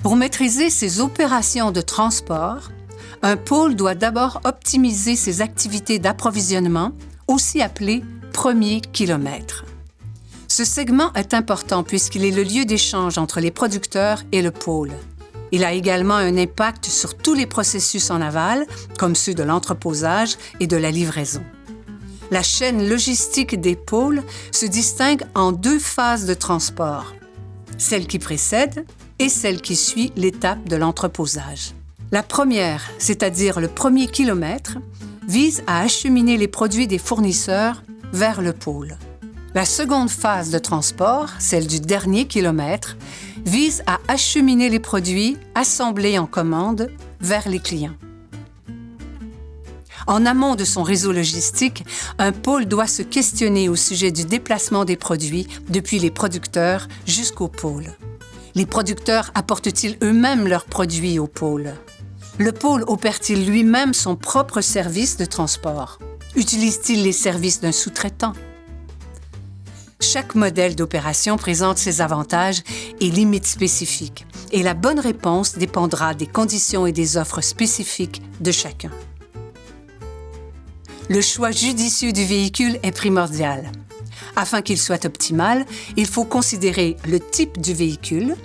Pour maîtriser ces opérations de transport, un pôle doit d'abord optimiser ses activités d'approvisionnement, aussi appelées premiers kilomètres. Ce segment est important puisqu'il est le lieu d'échange entre les producteurs et le pôle. Il a également un impact sur tous les processus en aval, comme ceux de l'entreposage et de la livraison. La chaîne logistique des pôles se distingue en 2 phases de transport, celle qui précède et celle qui suit l'étape de l'entreposage. La première, c'est-à-dire le premier kilomètre, vise à acheminer les produits des fournisseurs vers le pôle. La seconde phase de transport, celle du dernier kilomètre, vise à acheminer les produits assemblés en commande vers les clients. En amont de son réseau logistique, un pôle doit se questionner au sujet du déplacement des produits depuis les producteurs jusqu'au pôle. Les producteurs apportent-ils eux-mêmes leurs produits au pôle? Le pôle opère-t-il lui-même son propre service de transport? Utilise-t-il les services d'un sous-traitant? Chaque modèle d'opération présente ses avantages et limites spécifiques, et la bonne réponse dépendra des conditions et des offres spécifiques de chacun. Le choix judicieux du véhicule est primordial. Afin qu'il soit optimal, il faut considérer le type du véhicule,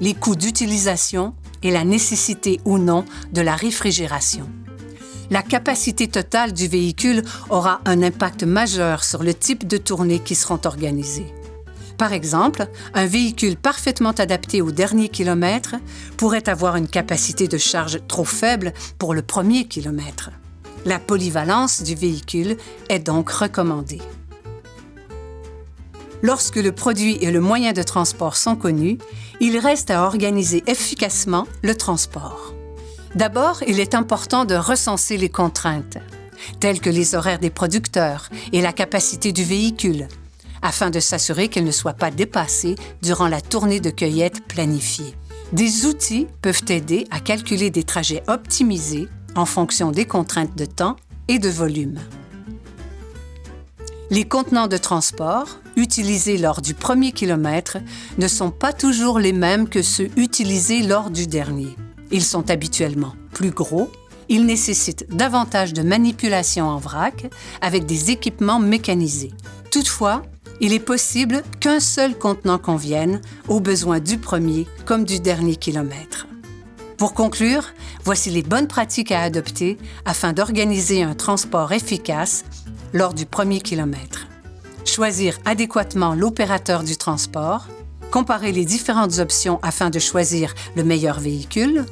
les coûts d'utilisation et la nécessité ou non de la réfrigération. La capacité totale du véhicule aura un impact majeur sur le type de tournées qui seront organisées. Par exemple, un véhicule parfaitement adapté au dernier kilomètre pourrait avoir une capacité de charge trop faible pour le premier kilomètre. La polyvalence du véhicule est donc recommandée. Lorsque le produit et le moyen de transport sont connus, il reste à organiser efficacement le transport. D'abord, il est important de recenser les contraintes, telles que les horaires des producteurs et la capacité du véhicule, afin de s'assurer qu'elle ne soit pas dépassée durant la tournée de cueillette planifiée. Des outils peuvent aider à calculer des trajets optimisés en fonction des contraintes de temps et de volume. Les contenants de transport utilisés lors du premier kilomètre ne sont pas toujours les mêmes que ceux utilisés lors du dernier. Ils sont habituellement plus gros, ils nécessitent davantage de manipulation en vrac avec des équipements mécanisés. Toutefois, il est possible qu'un seul contenant convienne aux besoins du premier comme du dernier kilomètre. Pour conclure, voici les bonnes pratiques à adopter afin d'organiser un transport efficace lors du premier kilomètre. Choisir adéquatement l'opérateur du transport, comparer les différentes options afin de choisir le meilleur véhicule,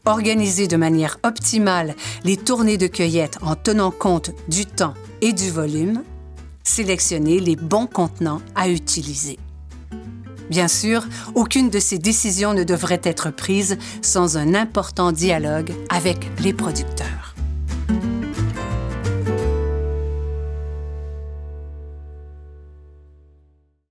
organiser de manière optimale les tournées de cueillette en tenant compte du temps et du volume, sélectionner les bons contenants à utiliser. Bien sûr, aucune de ces décisions ne devrait être prise sans un important dialogue avec les producteurs.